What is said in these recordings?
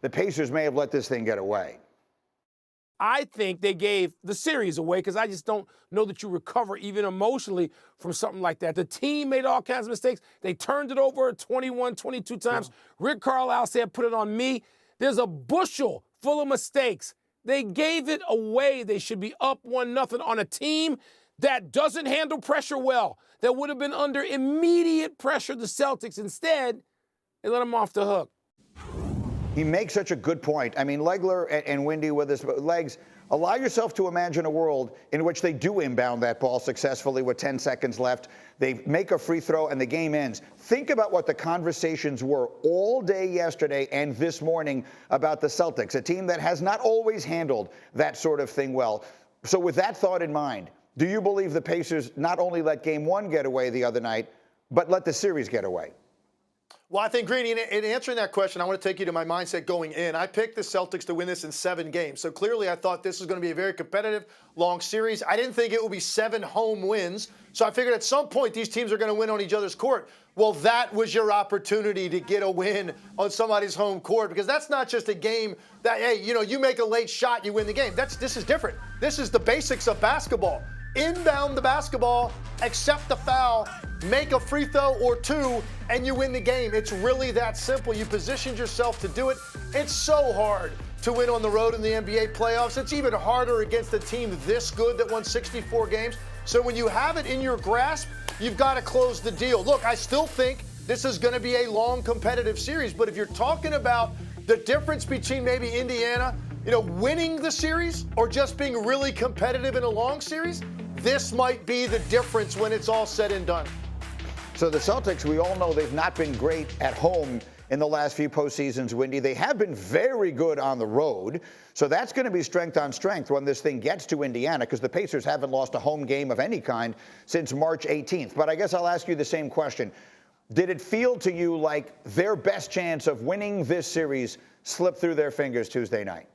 the Pacers may have let this thing get away. I think they gave the series away because I just don't know that you recover even emotionally from something like that. The team made all kinds of mistakes. They turned it over 21, 22 times. Yeah. Rick Carlisle said, put it on me. There's a bushel full of mistakes. They gave it away. They should be up 1-0 on a team that doesn't handle pressure well, that would have been under immediate pressure, the Celtics. Instead, they let them off the hook. He makes such a good point. I mean, Legler and Windy with his legs, allow yourself to imagine a world in which they do inbound that ball successfully with 10 seconds left. They make a free throw and the game ends. Think about what the conversations were all day yesterday and this morning about the Celtics, a team that has not always handled that sort of thing well. So with that thought in mind, do you believe the Pacers not only let Game 1 get away the other night, but let the series get away? Well, I think, Greeny, in answering that question, I want to take you to my mindset going in. I picked the Celtics to win this in 7 games. So clearly I thought this was going to be a very competitive, long series. I didn't think it would be 7 home wins. So I figured at some point these teams are going to win on each other's court. Well, that was your opportunity to get a win on somebody's home court, because that's not just a game that, hey, you make a late shot, you win the game. This is different. This is the basics of basketball. Inbound the basketball, accept the foul, make a free throw or 2, and you win the game. It's really that simple. You positioned yourself to do it. It's so hard to win on the road in the NBA playoffs. It's even harder against a team this good that won 64 games. So when you have it in your grasp, you've got to close the deal. Look, I still think this is going to be a long competitive series, but if you're talking about the difference between maybe Indiana, winning the series or just being really competitive in a long series, this might be the difference when it's all said and done. So the Celtics, we all know they've not been great at home in the last few postseasons, Windy. They have been very good on the road. So that's going to be strength on strength when this thing gets to Indiana, because the Pacers haven't lost a home game of any kind since March 18th. But I guess I'll ask you the same question. Did it feel to you like their best chance of winning this series slipped through their fingers Tuesday night?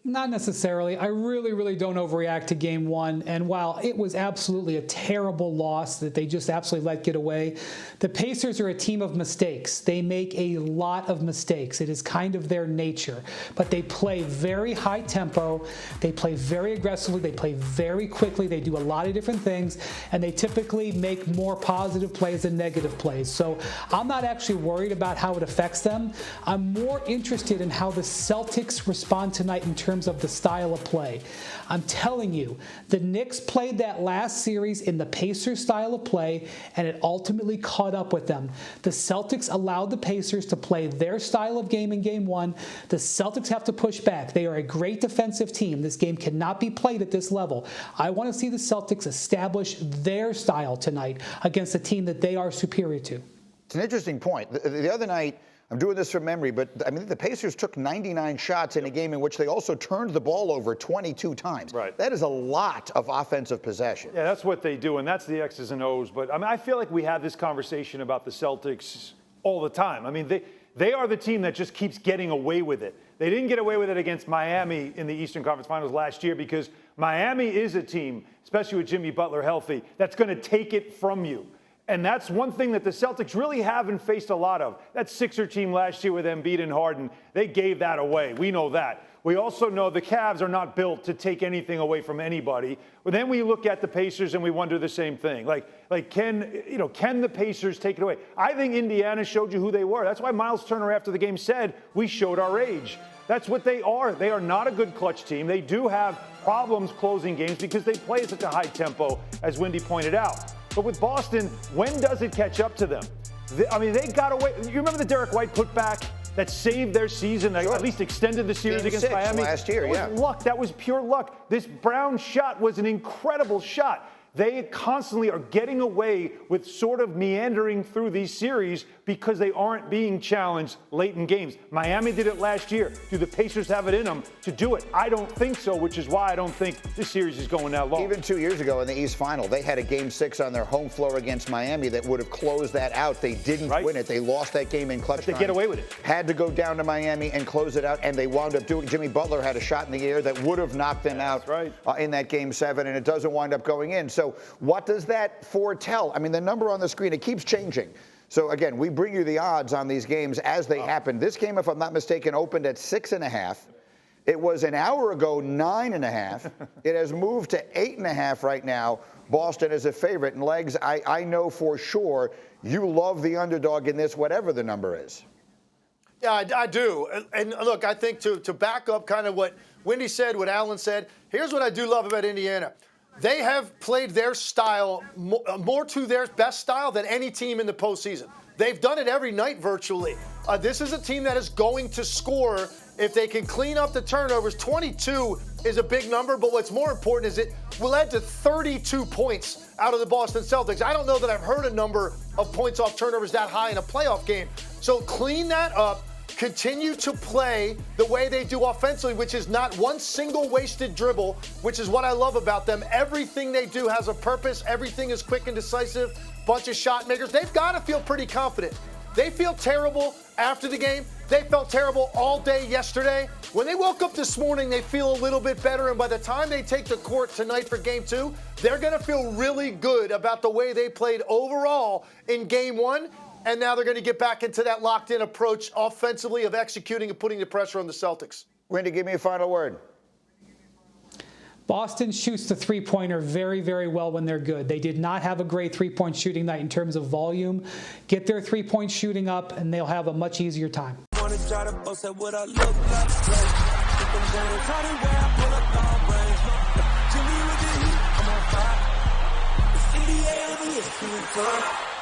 Not necessarily. I really don't overreact to Game 1. And while it was absolutely a terrible loss that they just absolutely let get away, the Pacers are a team of mistakes. They make a lot of mistakes. It is kind of their nature. But they play very high tempo. They play very aggressively. They play very quickly. They do a lot of different things. And they typically make more positive plays than negative plays. So I'm not actually worried about how it affects them. I'm more interested in how the Celtics respond tonight in terms of the style of play. I'm telling you, the Knicks played that last series in the Pacers style of play, and it ultimately caught up with them. The Celtics allowed the Pacers to play their style of game in Game 1. The Celtics have to push back. They are a great defensive team. This game cannot be played at this level. I want to see the Celtics establish their style tonight against a team that they are superior to. It's an interesting point. The other night, I'm doing this from memory, but I mean, the Pacers took 99 shots in a game in which they also turned the ball over 22 times. Right. That is a lot of offensive possession. Yeah, that's what they do, and that's the X's and O's. But I mean, I feel like we have this conversation about the Celtics all the time. I mean, they are the team that just keeps getting away with it. They didn't get away with it against Miami in the Eastern Conference Finals last year because Miami is a team, especially with Jimmy Butler healthy, that's going to take it from you. And that's one thing that the Celtics really haven't faced a lot of. That Sixer team last year with Embiid and Harden, they gave that away. We know that. We also know the Cavs are not built to take anything away from anybody. But then we look at the Pacers and we wonder the same thing. Like can the Pacers take it away? I think Indiana showed you who they were. That's why Miles Turner after the game said, we showed our age. That's what they are. They are not a good clutch team. They do have problems closing games because they play at such a high tempo, as Windy pointed out. But with Boston, when does it catch up to them? They got away. You remember the Derek White putback that saved their season, that at least extended the series against Miami? Last year, that was luck. That was pure luck. This Brown shot was an incredible shot. They constantly are getting away with sort of meandering through these series because they aren't being challenged late in games. Miami did it last year. Do the Pacers have it in them to do it? I don't think so, which is why I don't think this series is going that long. Even 2 years ago in the East Final, they had a Game 6 on their home floor against Miami that would have closed that out. They didn't win it. They lost that game in clutch time. They get away with it. Had to go down to Miami and close it out, and they wound up doing. Jimmy Butler had a shot in the air that would have knocked them out in that Game 7, and it doesn't wind up going in. So what does that foretell? I mean, the number on the screen, it keeps changing. So again, we bring you the odds on these games as they happen. This game, if I'm not mistaken, opened at 6.5. It was an hour ago 9.5. It has moved to 8.5 right now. Boston is a favorite. And Legs, I know for sure you love the underdog in this, whatever the number is. Yeah, I do. And look, I think to back up kind of what Windy said, what Alan said, here's what I do love about Indiana. They have played their style more to their best style than any team in the postseason. They've done it every night virtually. This is a team that is going to score if they can clean up the turnovers. 22 is a big number, but what's more important is it led to 32 points out of the Boston Celtics. I don't know that I've heard a number of points off turnovers that high in a playoff game. So clean that up. Continue to play the way they do offensively, which is not one single wasted dribble, which is what I love about them. Everything they do has a purpose. Everything is quick and decisive. Bunch of shot makers. They've got to feel pretty confident. They feel terrible after the game. They felt terrible all day yesterday. When they woke up this morning, they feel a little bit better. And by the time they take the court tonight for Game 2, they're going to feel really good about the way they played overall in Game 1. And now they're going to get back into that locked-in approach offensively of executing and putting the pressure on the Celtics. Wendy, give me a final word. Boston shoots the three-pointer very, very well when they're good. They did not have a great three-point shooting night in terms of volume. Get their three-point shooting up, and they'll have a much easier time. NBA